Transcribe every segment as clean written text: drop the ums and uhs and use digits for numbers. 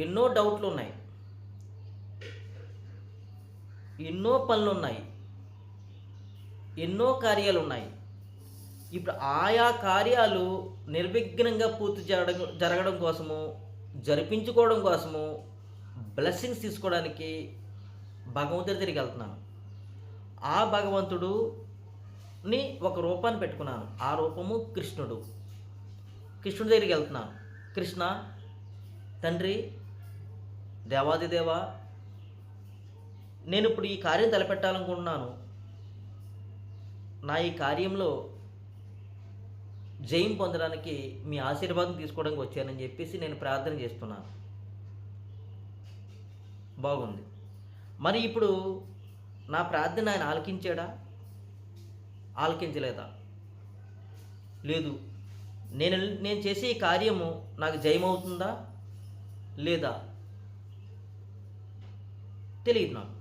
ఎన్నో డౌట్లు ఉన్నాయి, ఎన్నో పనులు ఉన్నాయి, ఎన్నో కార్యాలు ఉన్నాయి. ఇప్పుడు ఆయా కార్యాలు నిర్విఘ్నంగా పూర్తి జరగడం కోసము, జరిపించుకోవడం కోసము, బ్లెస్సింగ్స్ తీసుకోవడానికి భగవంతుడి దగ్గరికి వెళ్తున్నాను. ఆ భగవంతుడుని ఒక రూపాన్ని పెట్టుకున్నాను. ఆ రూపము కృష్ణుడు. కృష్ణుడి దగ్గరికి వెళ్తున్నాను. కృష్ణ, తండ్రి, దేవాదిదేవ, నేను ఇప్పుడు ఈ కార్యం తలపెట్టాలనుకుంటున్నాను. నా ఈ కార్యంలో జయం పొందడానికి మీ ఆశీర్వాదం తీసుకోవడానికి వచ్చానని చెప్పేసి నేను ప్రార్థన చేస్తున్నాను. బాగుంది. మరి ఇప్పుడు నా ప్రార్థన ఆయన ఆలకించాడా? ఆలకించలేదా? లేదు. నేను చేసే ఈ కార్యము నాకు జయమవుతుందా లేదా తెలియదు నాకు.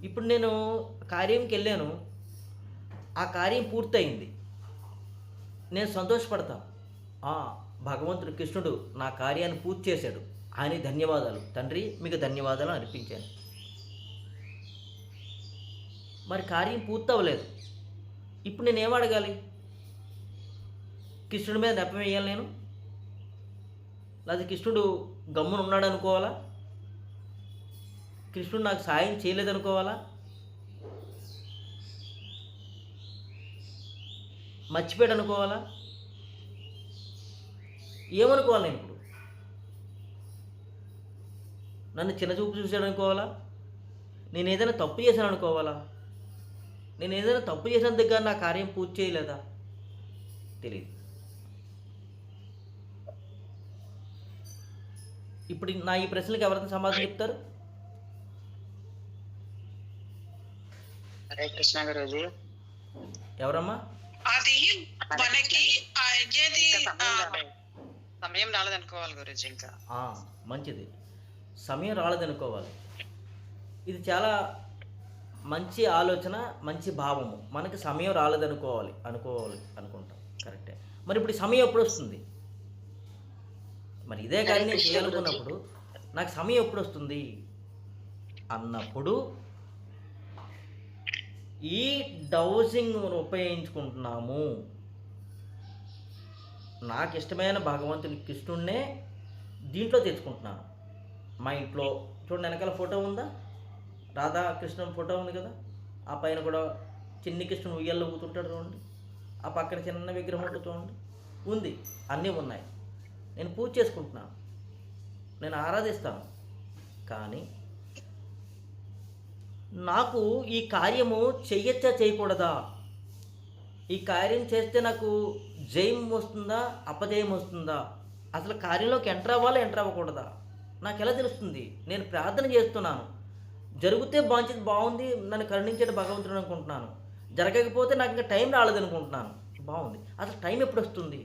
ఇప్పుడు నేను కార్యంకి వెళ్ళాను, ఆ కార్యం పూర్తయింది, నేను సంతోషపడతాను. భగవంతుడు కృష్ణుడు నా కార్యాన్ని పూర్తి చేశాడు, ఆయన ధన్యవాదాలు తండ్రి, మీకు ధన్యవాదాలు అర్పించాను. మరి కార్యం పూర్తి అవ్వలేదు. ఇప్పుడు నేనేం అడగాలి? కృష్ణుడి మీద నెపం వేయాలి నేను? లేదా కృష్ణుడు గమ్మున ఉన్నాడు అనుకోవాలా? కృష్ణుడు నాకు సాయం చేయలేదనుకోవాలా? మర్చిపోయాడు అనుకోవాలా? ఏమనుకోవాలి నేను ఇప్పుడు? నన్ను చిన్నచూపు చూశాడు అనుకోవాలా? నేను ఏదైనా తప్పు చేశాను అనుకోవాలా? నేను ఏదైనా తప్పు చేసిన దగ్గర నా కార్యం పూర్తి చేయలేదా? తెలియదు. ఇప్పుడు నా ఈ ప్రశ్నలకు ఎవరైనా సమాధానం చెప్తారు? హరే కృష్ణ గురూజీ. ఎవరమ్మా? అది మనకి సమయం రాలేదనుకోవాలి గురూజీ. ఇంకా మంచిది, సమయం రాలేదనుకోవాలి. ఇది చాలా మంచి ఆలోచన, మంచి భావము. మనకి సమయం రాలేదనుకోవాలి అనుకుంటాం. కరెక్టే. మరి ఇప్పుడు సమయం ఎప్పుడు వస్తుంది? మరి ఇదే కానీ నేను చేయాలనుకున్నప్పుడు నాకు సమయం ఎప్పుడు వస్తుంది అన్నప్పుడు ఈ డౌజింగ్ ఉపయోగించుకుంటున్నాము. నాకు ఇష్టమైన భగవంతుని కృష్ణుడినే దీంట్లో తెచ్చుకుంటున్నాను. మా ఇంట్లో చూడండి, వెనకాల ఫోటో ఉందా? రాధాకృష్ణ ఫోటో ఉంది కదా. ఆ పైన కూడా చిన్ని కృష్ణుడు ఉయ్యాల్లో ఊతుంటాడు చూడండి. ఆ పక్కన చిన్న విగ్రహం ఉంటుంది చూడండి, ఉంది. అన్నీ ఉన్నాయి. నేను పూజ చేసుకుంటున్నాను, నేను ఆరాధిస్తాను. కానీ నాకు ఈ కార్యము చెయ్యొచ్చా చేయకూడదా? ఈ కార్యం చేస్తే నాకు జయం వస్తుందా అపజయం వస్తుందా? అసలు కార్యంలోకి ఎంటర్ అవ్వాలా ఎంటర్ అవ్వకూడదా? నాకు ఎలా తెలుస్తుంది? నేను ప్రార్థన చేస్తున్నాను, జరిగితే బాగుంది, నన్ను కరుణించేట భగవంతుడు అనుకుంటున్నాను. జరగకపోతే నాకు ఇంకా టైం రాలేదనుకుంటున్నాను. బాగుంది, అసలు టైం ఎప్పుడు వస్తుంది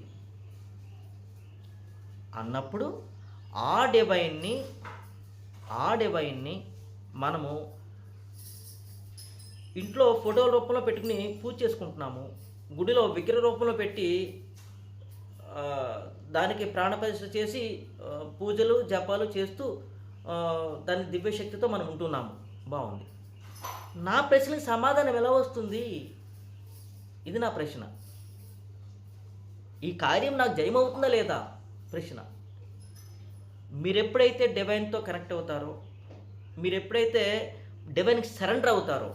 అన్నప్పుడు ఆ డివైన్ని మనము ఇంట్లో ఫోటోల రూపంలో పెట్టుకుని పూజ చేసుకుంటున్నాము. గుడిలో విగ్రహ రూపంలో పెట్టి దానికి ప్రాణప్రతిష్ఠ చేసి పూజలు జపాలు చేస్తూ దాని దివ్యశక్తితో మనం ఉంటున్నాము. బాగుంది. నా ప్రశ్నకి సమాధానం ఎలా వస్తుంది? ఇది నా ప్రశ్న. ఈ కార్యం నాకు జయమవుతుందా లేదా ప్రశ్న. మీరు ఎప్పుడైతే డివైన్తో కనెక్ట్ అవుతారో, మీరు ఎప్పుడైతే డివైన్కి సరెండర్ అవుతారో,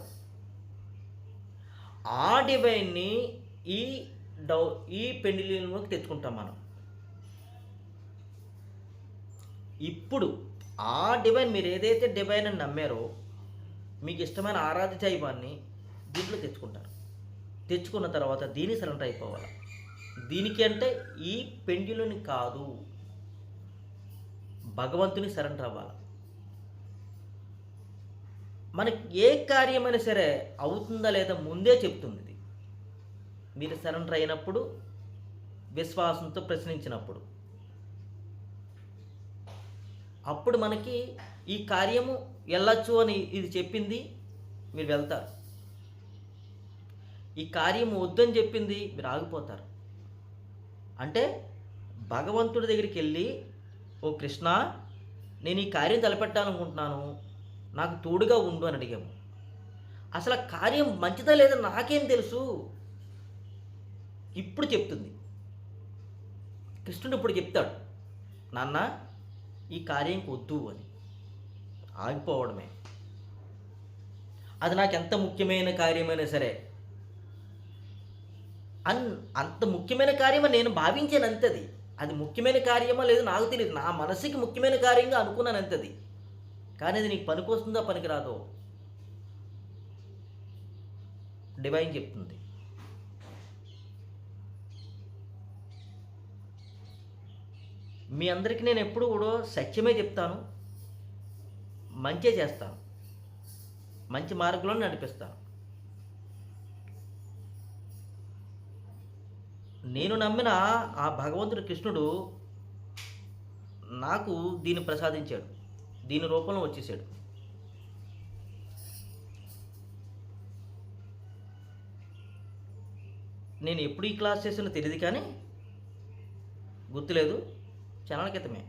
ఆ డివైన్ని ఈ పెండిలియంలోకి తెచ్చుకుంటాం మనం. ఇప్పుడు ఆ డివైన్, మీరు ఏదైతే డివైన్ అని నమ్మారో, మీకు ఇష్టమైన ఆరాధ్య దైవాన్ని దీంట్లో తెచ్చుకుంటారు. తెచ్చుకున్న తర్వాత దీన్ని సరెండర్ అయిపోవాలి. దీనికి అంటే ఈ పెండ్యులని కాదు, భగవంతుని సరెండర్ అవ్వాలి. మనకి ఏ కార్యమైనా సరే అవుతుందా లేదా ముందే చెప్తుంది ఇది. మీరు సరెండర్ అయినప్పుడు, విశ్వాసంతో ప్రశ్నించినప్పుడు, అప్పుడు మనకి ఈ కార్యము వెళ్ళచ్చు అని ఇది చెప్పింది, మీరు వెళ్తారు. ఈ కార్యము వద్దని చెప్పింది, మీరు ఆగిపోతారు. అంటే భగవంతుడి దగ్గరికి వెళ్ళి, ఓ కృష్ణ, నేను ఈ కార్యం తలపెట్టాలనుకుంటున్నాను, నాకు తోడుగా ఉండు అని అడిగాము. అసలు ఆ కార్యం మంచిదా లేదా నాకేం తెలుసు? ఇప్పుడు చెప్తుంది. కృష్ణుడు ఇప్పుడు చెప్తాడు, నాన్న ఈ కార్యం వద్దు అని. ఆగిపోవడమే. అది నాకు ఎంత ముఖ్యమైన కార్యమైనా సరే, అంత ముఖ్యమైన కార్యమని నేను భావించాను అంతది. అది ముఖ్యమైన కార్యమో లేదో నాకు తెలియదు, నా మనసుకి ముఖ్యమైన కార్యంగా అనుకున్నాను అంతది. కానీ అది నీకు పనికొస్తుందా పనికిరాదో డివైన్ చెప్తుంది. మీ అందరికీ నేను ఎప్పుడు కూడా సత్యమే చెప్తాను, మంచే చేస్తాను, మంచి మార్గంలో నడిపిస్తాను. నేను నమ్మిన ఆ భగవంతుడు కృష్ణుడు నాకు దీన్ని ప్రసాదించాడు, దీని రూపంలో వచ్చేసాడు. నేను ఎప్పుడు ఈ క్లాస్ చేసినా తెలియదు, కానీ గుర్తులేదు, చాలా క్రితమే.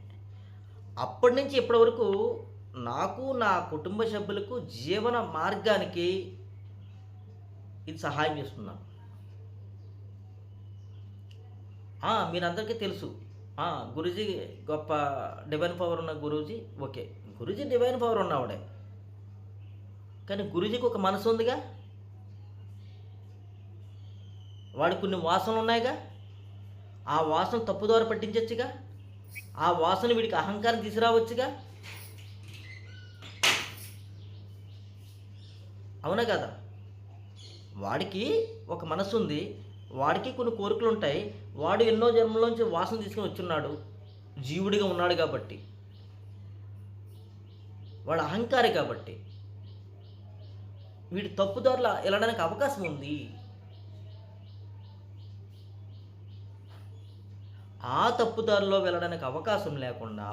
అప్పటి నుంచి ఇప్పటి వరకు నాకు, నా కుటుంబ సభ్యులకు జీవన మార్గానికి ఇది సహాయం చేస్తున్నాను. మీరందరికీ తెలుసు, గురూజీ గొప్ప డివైన్ పవర్ ఉన్న Guruji. Okay, Guruji divine power ఉన్నవాడే, కానీ గురూజీకి ఒక మనసు ఉందిగా, వాడికి కొన్ని వాసనలు ఉన్నాయిగా, ఆ వాసన తప్పుదారి పట్టించవచ్చుగా, ఆ వాసన వీడికి అహంకారం తీసుకురావచ్చుగా. అవునా కదా? వాడికి ఒక మనసు ఉంది, వాడికి కొన్ని కోరికలు ఉంటాయి, వాడు ఎన్నో జన్మలోంచి వాసన తీసుకుని వచ్చున్నాడు, జీవుడిగా ఉన్నాడు కాబట్టి, వాడు అహంకారి కాబట్టి వీడి తప్పుదారుల వెళ్ళడానికి అవకాశం ఉంది. ఆ తప్పుదారిలో వెళ్ళడానికి అవకాశం లేకుండా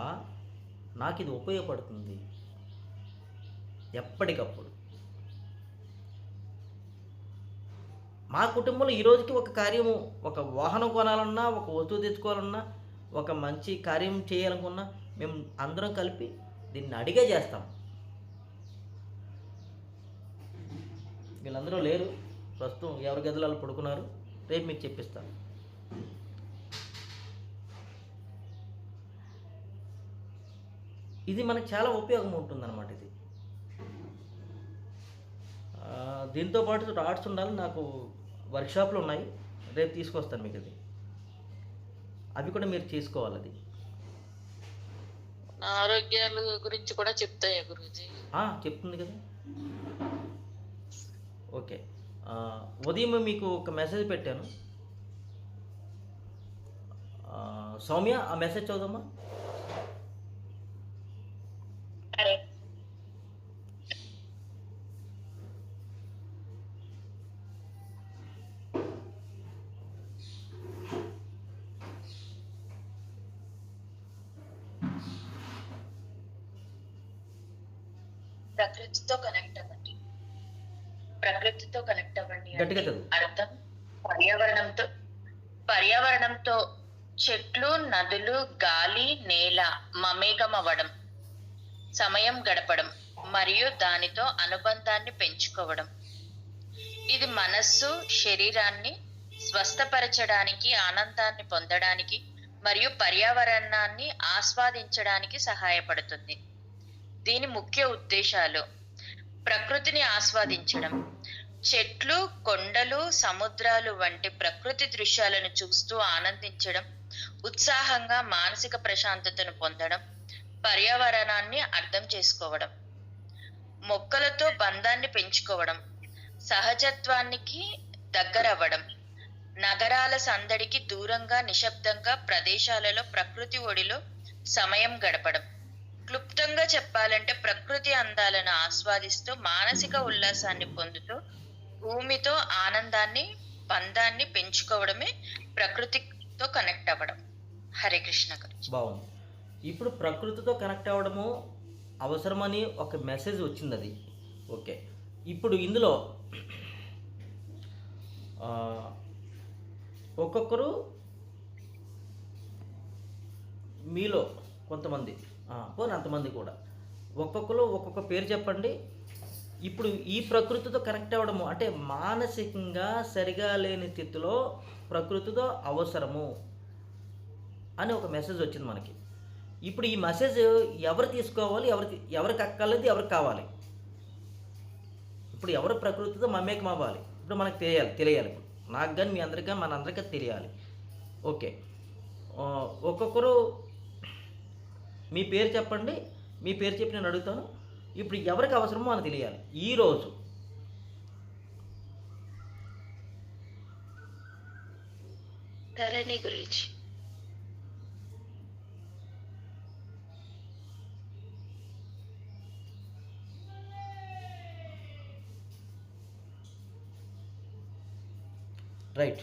నాకు ఇది ఉపయోగపడుతుంది ఎప్పటికప్పుడు. మా కుటుంబంలో ఈ రోజుకి ఒక కార్యము, ఒక వాహనం కొనాలన్నా, ఒక వస్తువు తెచ్చుకోవాలన్నా, ఒక మంచి కార్యం చేయాలనుకున్నా మేము అందరం కలిపి దీన్ని అడిగే చేస్తాం. వీళ్ళందరూ లేరు ప్రస్తుతం, ఎవరి గదులలో పడుకున్నారు, రేపు మీకు చెప్పిస్తాను. ఇది మనకు చాలా ఉపయోగం ఉంటుందన్నమాట. ఇది దీంతో పాటు రాడ్స్ ఉండాలి, నాకు వర్క్షాప్లు ఉన్నాయి, రేపు తీసుకొస్తాను మీకు. అది అవి కూడా మీరు చేసుకోవాలి. అది ఆరోగ్యాల గురించి కూడా చెప్తాయా గురూజీ? చెప్తుంది కదా. ఓకే, ఉదయం మీకు ఒక మెసేజ్ పెట్టాను, సౌమ్య ఆ మెసేజ్ చదువుదామా? ప్రకృతితో కనెక్ట్ అవ్వండి. ప్రకృతితో కనెక్ట్ అవ్వండి గట్టిగా చదువు. అర్థం పర్యావరణంతో చెట్లు, నదులు, గాలి, నేల మమేకమవ్వడం, సమయం గడపడం మరియు దానితో అనుబంధాన్ని పెంచుకోవడం. ఇది మనస్సు, శరీరాన్ని స్వస్థపరచడానికి, ఆనందాన్ని పొందడానికి మరియు పర్యావరణాన్ని ఆస్వాదించడానికి సహాయపడుతుంది. దీని ముఖ్య ఉద్దేశాలు: ప్రకృతిని ఆస్వాదించడం, చెట్లు, కొండలు, సముద్రాలు వంటి ప్రకృతి దృశ్యాలను చూస్తూ ఆనందించడం, ఉత్సాహంగా మానసిక ప్రశాంతతను పొందడం, పర్యావరణాన్ని అర్థం చేసుకోవడం, మొక్కలతో బంధాన్ని పెంచుకోవడం, సహజత్వానికి దగ్గరవ్వడం, నగరాల సందడికి దూరంగా నిశ్శబ్దంగా ప్రదేశాలలో ప్రకృతి ఒడిలో సమయం గడపడం. క్లుప్తంగా చెప్పాలంటే ప్రకృతి అందాలను ఆస్వాదిస్తూ మానసిక ఉల్లాసాన్ని పొందుతూ భూమితో ఆనందాన్ని, బంధాన్ని పెంచుకోవడమే ప్రకృతితో కనెక్ట్ అవ్వడం. హరే కృష్ణ గురించి. బాగుంది. ఇప్పుడు ప్రకృతితో కనెక్ట్ అవ్వడము అవసరమని ఒక మెసేజ్ వచ్చింది. అది ఓకే. ఇప్పుడు ఇందులో ఒక్కొక్కరు మీలో కొంతమంది పోనీ అంతమంది కూడా ఒక్కొక్కరు ఒక్కొక్క పేరు చెప్పండి. ఇప్పుడు ఈ ప్రకృతితో కనెక్ట్ అవ్వడము అంటే మానసికంగా సరిగా లేని స్థితిలో ప్రకృతితో అవసరము అని ఒక మెసేజ్ వచ్చింది మనకి. ఇప్పుడు ఈ మెసేజ్ ఎవరు తీసుకోవాలి, ఎవరికి అక్కర్లేదు, ఎవరికి కావాలి? ఇప్పుడు ఎవరు ప్రకృతితో మమేకం అవ్వాలి? ఇప్పుడు మనకు తెలియాలి. ఇప్పుడు నాకు కానీ మీ అందరికీ మన అందరికీ తెలియాలి. ఓకే, ఒక్కొక్కరు మీ పేరు చెప్పండి. మీ పేరు చెప్పి నేను అడుగుతాను. ఇప్పుడు ఎవరికి అవసరమో అని తెలియాలి ఈరోజు. ధరణి గురించి. Right.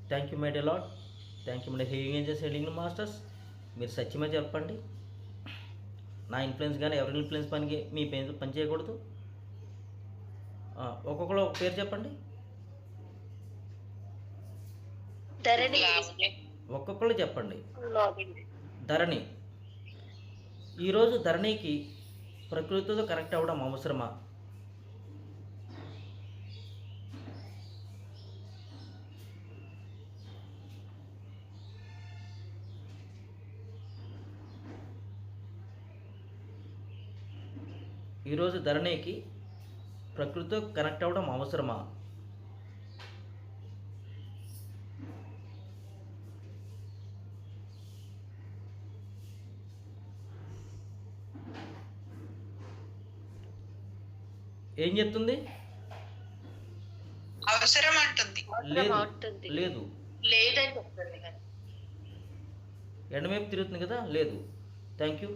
Thank you my dear lord. Thank you my healing angels, healing masters. మీరు సత్యమే చెప్పండి. నా ఇన్ఫ్లుయెన్స్ కానీ ఎవరి ఇన్ఫ్లుయెన్స్ మీ పని చేయకూడదు. ఒక్కొక్కరు ఒక పేరు చెప్పండి. ధరణి. ఒక్కొక్కరు చెప్పండి. ధరణి. ఈరోజు ధరణికి ప్రకృతితో కనెక్ట్ అవ్వడం అవసరమా? ఈరోజు ధరణికి ప్రకృతితో కనెక్ట్ అవ్వడం అవసరమా? ఏం చెప్తుంది? అవసరం అంటుంది. లేదు లేదని చెప్తుంది కదా. ఎడమవైపు తిరుగుతుంది కదా. లేదు. Thank you.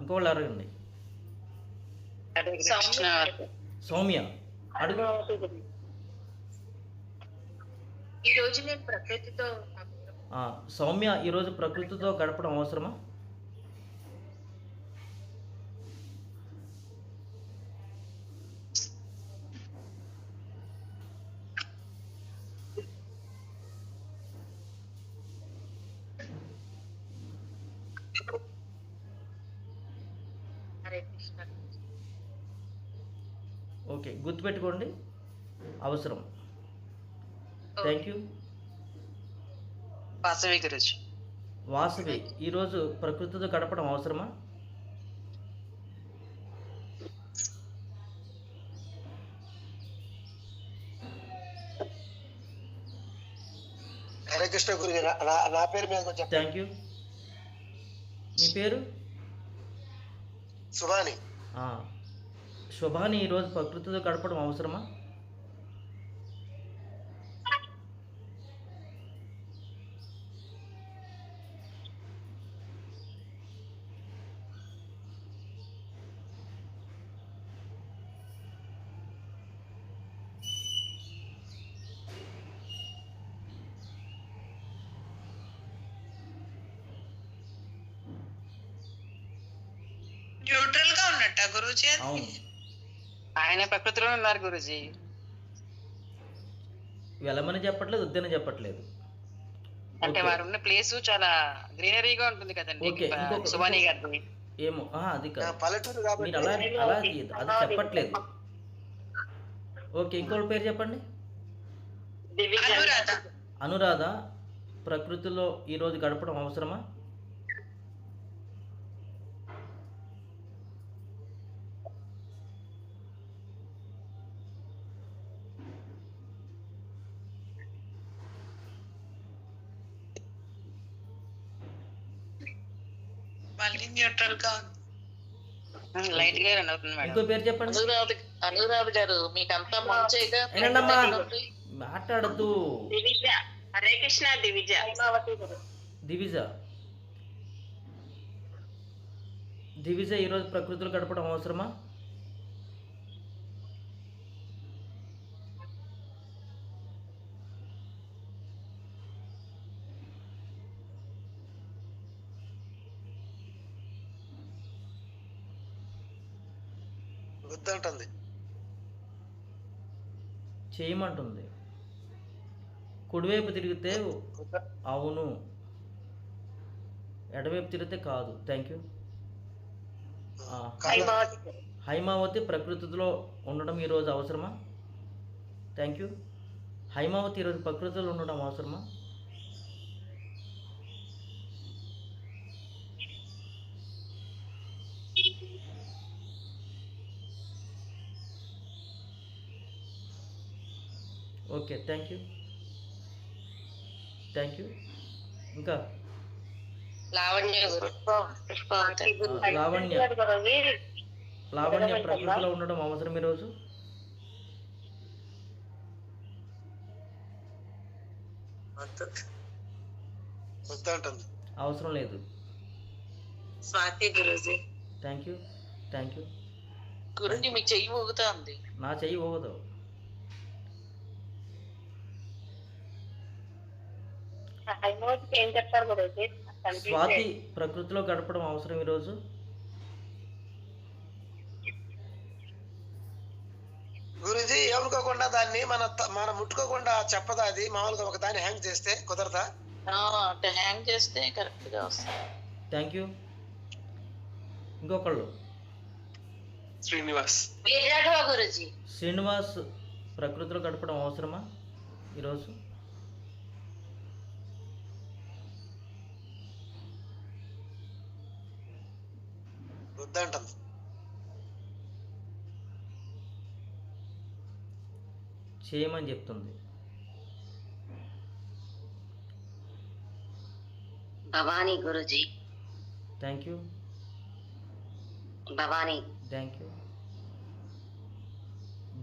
ఇంకోళ్ళు అడగండి. సౌమ్య అడుగు. ఈరోజు నేను ప్రకృతితో సౌమ్య, ఈరోజు ప్రకృతితో గడపడం అవసరమా? ఓకే, గుర్తుపెట్టుకోండి, అవసరం. Thank you. వాసవి గురుజీ. వాసవి, ఈరోజు ప్రకృతితో గడపడం అవసరమా? హరే కృష్ణ గురుజీ. నా పేరు మీద కొంచెం. Thank you. మీ పేరు? సుభాని. శుభాని, ఈరోజు ప్రకృతితో గడపడం అవసరమా? న్యూట్రల్ గా ఉన్నట్ట గురుజీ? అవును, ఆయన ప్రకృతిలో ఉన్నారు గురుజీ. వెళ్ళమని చెప్పట్లేదు, వద్దని చెప్పట్లేదు. అంటే వారు ఉన్న ప్లేస్ చాలా గ్రీనరీగా ఉంటుంది కదండి. ఓకే, సుభాని గారి ఏమో అది కాదు, పల్లెటూరు కాబట్టి మీరు అలా అది చెప్పట్లేదు. ఓకే, ఇంకోటి పేరు చెప్పండి. అనురాధ. అనురాధ, ప్రకృతిలో ఈరోజు గడపడం అవసరమా? మళ్ళీ న్యూట్రల్ గా లైట్ గా రన్ అవుతుంది మేడం. ఇంకో పేరు చెప్పండి. అనురాధ గారు, మీకంతా మంచిగా ఏంటమ్మా మాట్లాడద్దు. దివిజ. హరే కృష్ణ. దివిజ. దివిజ, ఈరోజు ప్రకృతిలో గడపడం అవసరమా? వద్దంటుంది. చేయమంటుంది. కుడివైపు తిరిగితే అవును, ఎడవైపు తిరిగితే కాదు. Thank you. హైమావతి ప్రకృతిలో ఉండడం ఈరోజు అవసరమా? Thank you. హైమావతి ఈరోజు ప్రకృతిలో ఉండడం అవసరమా? Okay, thank you. Thank you. ఇంకా లావణ్య గురు పుష్పవతి లావణ్య లావణ్య ప్రకృతిలో ఉండడం అవసరం ఈరోజు? వద్దంటుంది. అవసరం లేదు. Swathi Guruji. Thank you. Thank you. Guruji మీ చెయ్యి ఊగుతుంది. నా చెయ్యి పోగదు. ఏం చెప్తారు గురుజీ? స్వాతి ప్రకృతిలో గడపడం అవసరం ఈరోజు? గురుజీ ఏమనుకోకుండా దాన్ని మన ముట్టుకోకుండా చెప్పదా? అది మామూలుగా ఒక దాన్ని హ్యాంగ్ చేస్తే కుదరదా? అంటే హ్యాంగ్ చేస్తే కరెక్ట్ గా వస్తుంది. Thank you. ఇంకొకళ్ళు శ్రీనివాస్. వీరరాఘవ గురుజీ. శ్రీనివాస్ ప్రకృతిలో గడపడం అవసరమా ఈరోజు? వద్దంటుంది. చేయమని చెప్తుంది. Bhavani Guruji. Thank you. Bhavani. Thank you.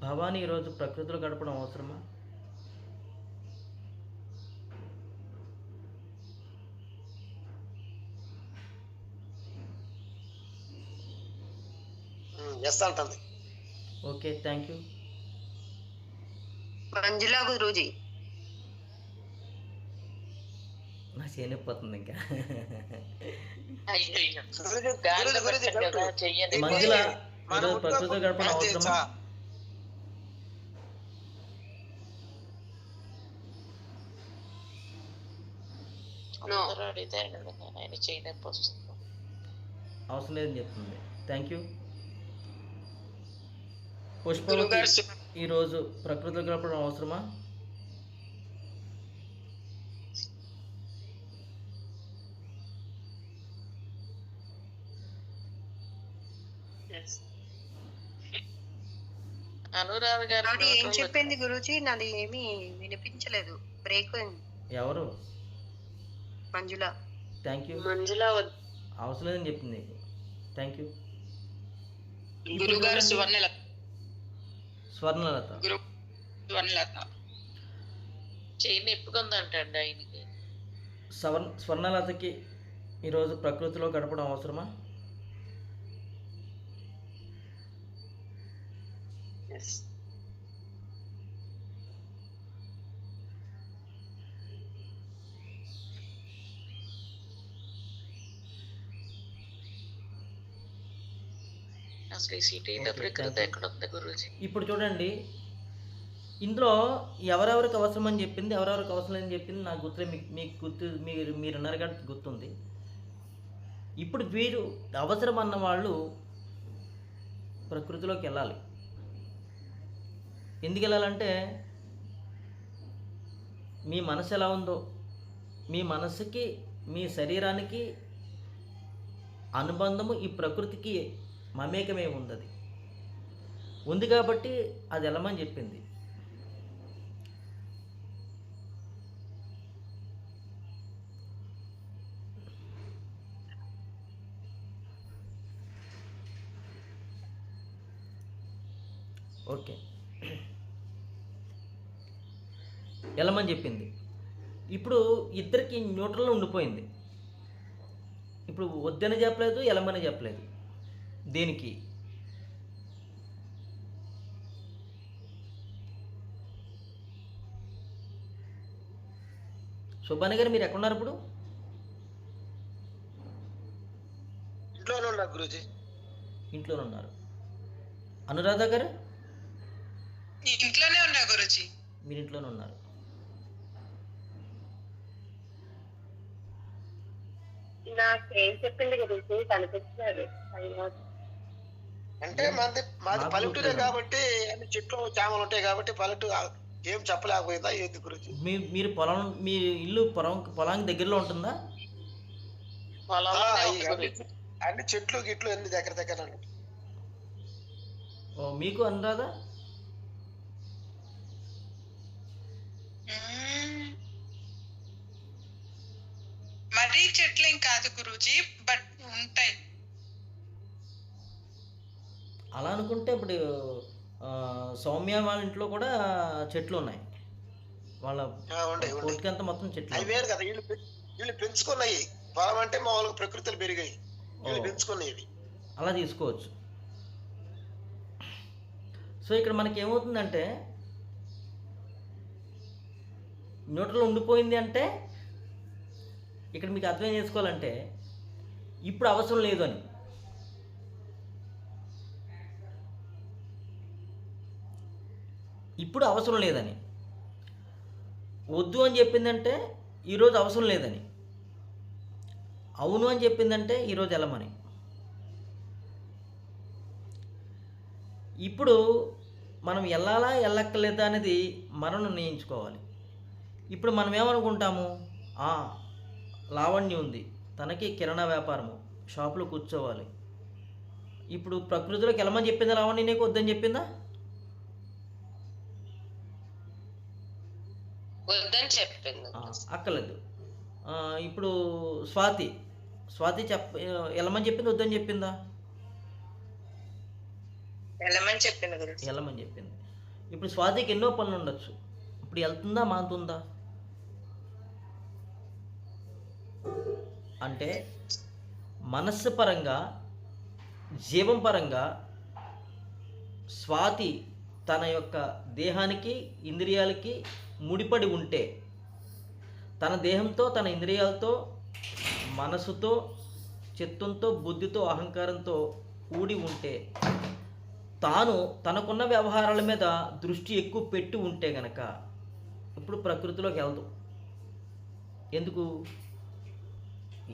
Bhavani ఈరోజు ప్రకృతిలో గడపడం అవసరమా? ఎస్ అంటుంది. Okay, thank you. Manjula Guruji. నా చేయనిపోతుంది ఇంకా. మంజుల ఈరోజు ప్రకృతిలో గడపడం అవసరమా? అవసరం లేదని చెప్తుంది. Thank you. పుష్పవతి ఈరోజు ప్రకృతిలో గడపడం అవసరమా? అనురాధ గారు ఏం చెప్పింది గురూజీ? నాది ఏమీ వినిపించలేదు, బ్రేక్ అయింది. ఎవరు? మంజుల. Thank you. మంజుల అవసరం లేదని చెప్పింది. Thank you. గురుగారు స్వర్ణలత. స్వర్ణలత. స్వర్ణలత చెయ్యి నిప్పుకుందంటండి ఆయనకి. స్వర్ణలతకి ఈరోజు ప్రకృతిలో గడపడం అవసరమా? అసలు ఈ సిటీలో ప్రకృతి ఎక్కడ ఉంది గురూజీ? ఇప్పుడు చూడండి, ఇందులో ఎవరెవరికి అవసరం అని చెప్పింది, ఎవరెవరికి అవసరం అని చెప్పింది నాకు గుర్తులే. మీకు గుర్తు, మీరు అన్నారు కాబట్టి గుర్తుంది. ఇప్పుడు వీరు అవసరం అన్న వాళ్ళు ప్రకృతిలోకి వెళ్ళాలి. ఎందుకు వెళ్ళాలంటే మీ మనసు ఎలా ఉందో, మీ మనసుకి మీ శరీరానికి అనుబంధము ఈ ప్రకృతికి మమేకమే ఉంది కాబట్టి అది వెళ్ళమని చెప్పింది. ఓకే, వెళ్ళమని చెప్పింది. ఇప్పుడు ఇద్దరికి న్యూట్రల్ ఉండిపోయింది. ఇప్పుడు వద్దని చెప్పలేదు, వెళ్ళమని చెప్పలేదు. దేనికి? సుబ్బాని గారు మీరు ఎక్కడున్నారు ఇప్పుడు? ఇంట్లోనే ఉన్నా గురూజీ. ఇంట్లోనే ఉన్నారు. అనురాధ గారు? ఇంట్లోనే ఉన్నా గురుజీ. మీరు ఇంట్లోనే ఉన్నారు. నాకేం చెప్పింది గురించి కనిపించలేదు అంటే మాది నాకు పల్లెటూరే గుర్తులేదు. కాబట్టి అన్ని చెట్లు చేమలు ఉంటాయి కాబట్టి పల్లెటూరు ఏం చెప్పలేకపోయిందా ఏంది గురించి? మీరు మీ ఇల్లు పొలానికి దగ్గరలో ఉంటుందా? పొలంలోనే ఉంది అన్ని గురూజీ. అన్ని చెట్లు గిట్లు అన్ని దగ్గర దగ్గర ఉంటాయి. ఓ మీకు అనురాదా? మరీ చెట్లు ఏం కాదు గురూజీ, బట్ ఉంటాయి. అలా అనుకుంటే ఇప్పుడు సౌమ్య వాళ్ళ ఇంట్లో కూడా చెట్లు ఉన్నాయి. వాళ్ళ ఉండే కోటికంతా మొత్తం చెట్లు అవి వేరు కదా, వీళ్ళు పెంచుకున్నాయి. పొలం అంటే మామూలుగా ప్రకృతిలో పెరిగాయి, వీళ్ళు ఓ. పెంచుకున్నాయి ఇవి. అలా తీసుకోవచ్చు. సో ఇక్కడ మనకి ఏమవుతుందంటే న్యూట్రల్ ఉండిపోయింది అంటే ఇక్కడ మీకు అర్థం చేసుకోవాలంటే ఇప్పుడు అవసరం లేదు అని. ఇప్పుడు అవసరం లేదని. వద్దు అని చెప్పిందంటే ఈరోజు అవసరం లేదని. అవును అని చెప్పిందంటే ఈరోజు వెళ్ళమని. ఇప్పుడు మనం వెళ్ళాలా వెళ్ళక్కర్లేదా అనేది మనం నిర్ణయించుకోవాలి. ఇప్పుడు మనం ఏమనుకుంటాము, లావణ్య ఉంది, తనకి కిరాణా వ్యాపారము, షాపులో కూర్చోవాలి. ఇప్పుడు ప్రకృతిలోకి వెళ్ళమని చెప్పిందా లావణ్య, నీకు వద్దని చెప్పిందా? వద్దని చెప్పింది. అక్కర్లేదు. ఇప్పుడు స్వాతి వెళ్ళమని చెప్పింది, వద్దని చెప్పిందా? వెళ్ళమని చెప్పింది గురించి. వెళ్ళమని చెప్పింది. ఇప్పుడు స్వాతికి ఎన్నో పనులు ఉండొచ్చు, ఇప్పుడు వెళ్తుందా మానుతుందా? అంటే మనస్సు పరంగా, జీవం పరంగా స్వాతి తన యొక్క దేహానికి ఇంద్రియాలకి ముడిపడి ఉంటే, తన దేహంతో తన ఇంద్రియాలతో మనసుతో చిత్తంతో బుద్ధితో అహంకారంతో కూడి ఉంటే, తాను తనకున్న వ్యవహారాల మీద దృష్టి ఎక్కువ పెట్టి ఉంటే గనక ఇప్పుడు ప్రకృతిలోకి వెళ్దు. ఎందుకు?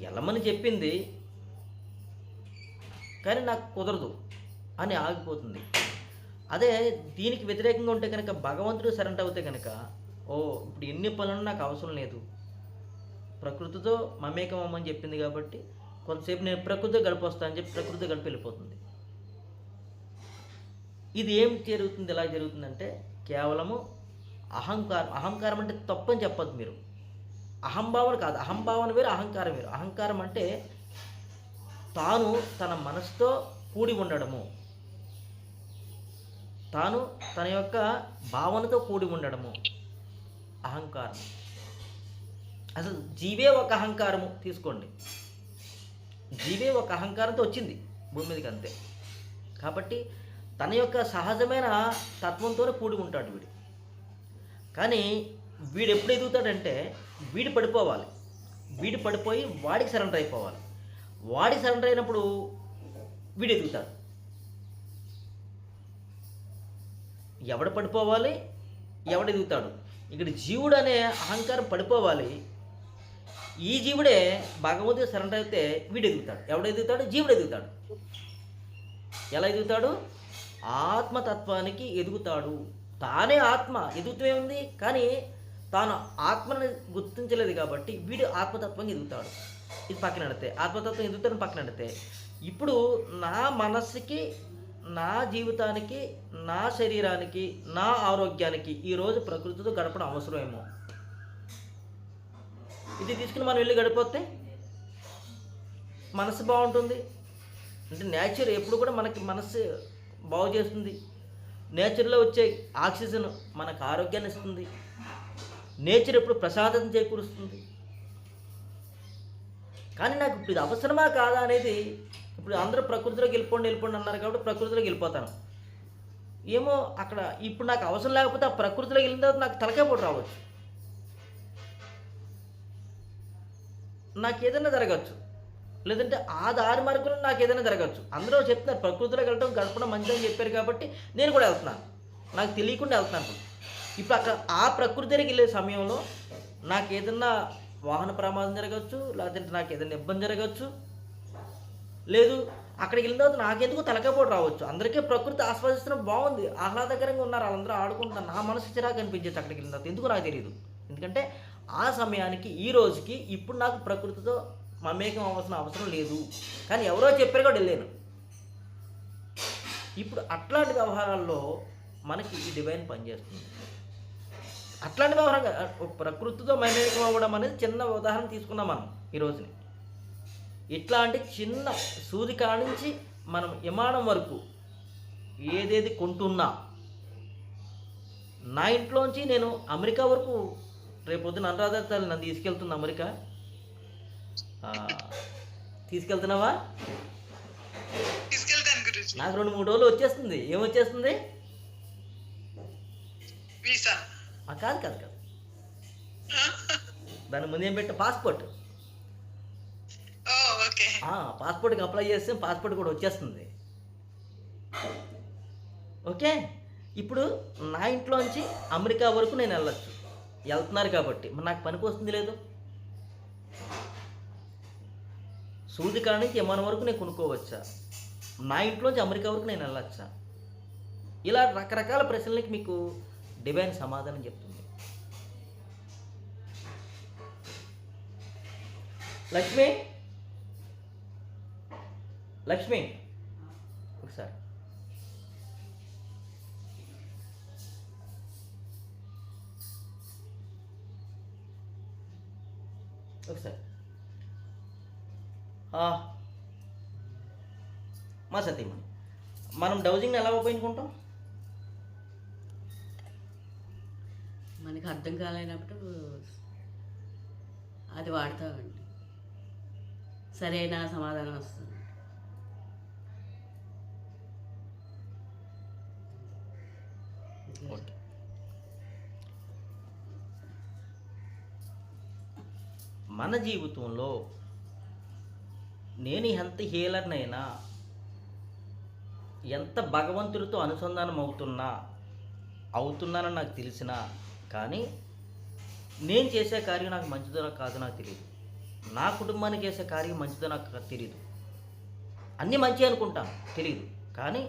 వెళ్ళమని చెప్పింది కానీ నాకు కుదరదు అని ఆగిపోతుంది. అదే దీనికి వ్యతిరేకంగా ఉంటే కనుక భగవంతుడు సరెండర్ అవుతే కనుక, ఇప్పుడు ఎన్ని పనులు నాకు అవసరం లేదు, ప్రకృతితో మమేకం అమ్మని చెప్పింది కాబట్టి కొంతసేపు నేను ప్రకృతితో గడిపొస్తాను అని చెప్పి ప్రకృతితో గడిపి వెళ్ళిపోతుంది. ఇది ఏం జరుగుతుంది, ఎలా జరుగుతుందంటే కేవలము అహంకారం అంటే తప్పని చెప్పద్దు మీరు. అహంభావన కాదు, అహంభావన వేరు, అహంకారం వేరు. అహంకారం అంటే తాను తన మనసుతో కూడి ఉండడము, తాను తన యొక్క భావనతో కూడి ఉండడము అహంకారం. అసలు జీవే ఒక అహంకారము తీసుకోండి, జీవే ఒక అహంకారంతో వచ్చింది భూమి మీదకి, అంతే. కాబట్టి తన యొక్క సహజమైన తత్వంతోనే కూడి ఉంటాడు వీడు. కానీ వీడు ఎప్పుడు ఎదుగుతాడంటే వీడు పడిపోవాలి, వీడు పడిపోయి వాడికి సరెండర్ అయిపోవాలి. వాడికి సరెండర్ అయినప్పుడు వీడు ఎదుగుతాడు. ఎవడు పడిపోవాలి, ఎవడు ఎదుగుతాడు? ఇక్కడ జీవుడు అనే అహంకారం పడిపోవాలి. ఈ జీవుడే భగవంతుడు సరెండర్ అయితే వీడు ఎదుగుతాడు. ఎవడు ఎదుగుతాడు? జీవుడు ఎదుగుతాడు. ఎలా ఎదుగుతాడు? ఆత్మతత్వానికి ఎదుగుతాడు. తానే ఆత్మ, ఎదుగుతూనే ఉంది కానీ తాను ఆత్మని గుర్తించలేదు కాబట్టి వీడు ఆత్మతత్వంగా ఎదుగుతాడు. ఇది పక్కన నడితే ఆత్మతత్వం ఎదుగుతాడని పక్కన నడితే, ఇప్పుడు నా మనస్సుకి, నా జీవితానికి, నా శరీరానికి, నా ఆరోగ్యానికి ఈరోజు ప్రకృతితో గడపడం అవసరమేమో. ఇది తీసుకుని మనం వెళ్ళి గడిపోతే మనసు బాగుంటుంది. అంటే నేచర్ ఎప్పుడు కూడా మనకి మనసు బాగు చేస్తుంది. నేచర్లో వచ్చే ఆక్సిజన్ మనకు ఆరోగ్యాన్ని ఇస్తుంది. నేచర్ ఎప్పుడు ప్రసాదం చేకూరుస్తుంది. కానీ నాకు ఇప్పుడు ఇది అవసరమా కాదా అనేది, ఇప్పుడు అందరూ ప్రకృతిలోకి వెళ్ళిపోండి అన్నారు కాబట్టి ప్రకృతిలోకి వెళ్ళిపోతాను. ఏమో అక్కడ ఇప్పుడు నాకు అవసరం లేకపోతే ఆ ప్రకృతిలోకి వెళ్ళిన తర్వాత నాకు తలకాయ పోటు రావచ్చు, నాకు ఏదైనా జరగచ్చు, లేదంటే ఆ దారి మార్గంలో నాకు ఏదైనా జరగచ్చు. అందరూ చెప్తున్నారు ప్రకృతిలోకి వెళ్ళడం గడపడం మంచిదని చెప్పారు కాబట్టి నేను కూడా వెళ్తున్నాను, నాకు తెలియకుండా వెళ్తున్నాను. ఇప్పుడు అక్కడ ఆ ప్రకృతి దగ్గరికి వెళ్ళే సమయంలో నాకు ఏదన్నా వాహన ప్రమాదం జరగచ్చు, లేదంటే నాకు ఏదైనా ఇబ్బంది జరగచ్చు, లేదు అక్కడికి వెళ్ళిన తర్వాత నాకెందుకు తలకపోటు రావచ్చు. అందరికీ ప్రకృతి ఆస్వాదిస్తున్న బాగుంది, ఆహ్లాదకరంగా ఉన్నారు, వాళ్ళందరూ ఆడుకుంటున్నారు, నా మనసు చిరాకు అనిపించేది అక్కడికి వెళ్ళిన తర్వాత. ఎందుకు నాకు తెలియదు. ఎందుకంటే ఆ సమయానికి ఈ రోజుకి ఇప్పుడు నాకు ప్రకృతితో మమేకం అవ్వాల్సిన అవసరం లేదు, కానీ ఎవరో చెప్పారు కూడా వెళ్ళాను. ఇప్పుడు అట్లాంటి వ్యవహారాల్లో మనకి ఈ డివైన్ పనిచేస్తుంది. అట్లాంటి వ్యవహారం ప్రకృతితో మమేకం అవ్వడం అనేది చిన్న ఉదాహరణ తీసుకున్నాం మనం ఈ రోజుని. ఇట్లాంటి చిన్న సూది కానించి మనం విమానం వరకు ఏదేది కొంటున్నా, నా ఇంట్లోంచి నేను అమెరికా వరకు రేపొద్దున అనురాధ తల్లి నన్ను తీసుకెళ్తుంది అమెరికా. తీసుకెళ్తున్నావా? తీసుకెళ్తాను గురూజీ. నాకు 2-3 రోజులు వచ్చేస్తుంది. ఏమొచ్చేస్తుంది? వీసా. కాదు కాదు కాదు, దాని ముందు ఏం పెట్టా, పాస్పోర్ట్. ఓ ఓకే. పాస్పోర్ట్కి అప్లై చేస్తే పాస్పోర్ట్ కూడా వచ్చేస్తుంది. ఓకే, ఇప్పుడు నా ఇంట్లోంచి అమెరికా వరకు నేను వెళ్ళొచ్చు. వెళ్తున్నారు కాబట్టి మరి నాకు పనికి వస్తుంది లేదు. సూది కాడ నుంచి విమానం వరకు నేను కొనుక్కోవచ్చా? నా ఇంట్లోంచి అమెరికా వరకు నేను వెళ్ళొచ్చా? ఇలా రకరకాల ప్రశ్నలకి మీకు డివైన్ సమాధానం చెప్తుంది. లక్ష్మి, లక్ష్మి ఒకసారి ఒకసారి మా సతీమణి, మనం డౌజింగ్ ఎలా ఉపయోగించుకుంటాం? మనకి అర్థం కాలేనప్పుడు అది వాడతామండి, సరైన సమాధానం వస్తుంది. ఓకే, మన జీవితంలో నేను ఎంత హీలర్నైనా, ఎంత భగవంతుడితో అనుసంధానం అవుతున్నానని నాకు తెలిసినా కానీ నేను చేసే కార్యం నాకు మంచిదో కాదో నాకు తెలియదు. నా కుటుంబానికి చేసే కార్యం మంచిదో నాకు తెలియదు. అన్నీ మంచి అనుకుంటాను, తెలియదు. కానీ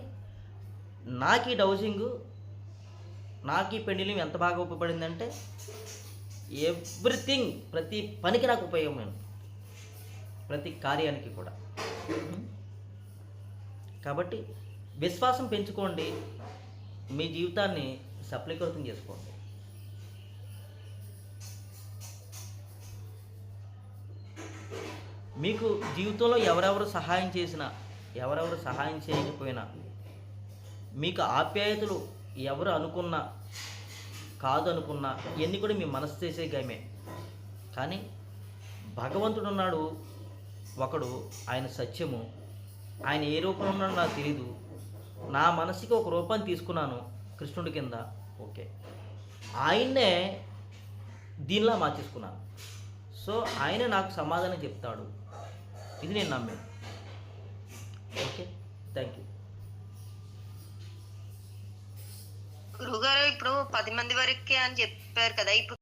నాకు ఈ డౌజింగు, నాకు ఈ పెండిలింగ్ ఎంత బాగా ఉపయోగపడిందంటే ఎవ్రీథింగ్, ప్రతి పనికి నాకు ఉపయోగమైంది, ప్రతి కార్యానికి కూడా. కాబట్టి విశ్వాసం పెంచుకోండి, మీ జీవితాన్ని సఫలీకృతం చేసుకోండి. మీకు జీవితంలో ఎవరెవరు సహాయం చేసినా, ఎవరెవరు సహాయం చేయకపోయినా, మీకు ఆప్యాయతలు ఎవరు అనుకున్నా కాదు అనుకున్నా, ఇవన్నీ కూడా మీ మనసు చేసే గమే. కానీ భగవంతుడు ఉన్నాడు ఒకడు, ఆయన సత్యము. ఆయన ఏ రూపంలో ఉన్నాడో నాకు తెలీదు. నా మనసుకి ఒక రూపాన్ని తీసుకున్నాను కృష్ణుడి కింద. ఓకే, ఆయన్నే దీనిలా మార్చేసుకున్నాను. సో ఆయనే నాకు సమాధానం చెప్తాడు, ఇది నేను నమ్మాను. Okay, thank you. గురువుగారు ఇప్పుడు 10 మంది వరకే అని చెప్పారు కదా, ఇప్పుడు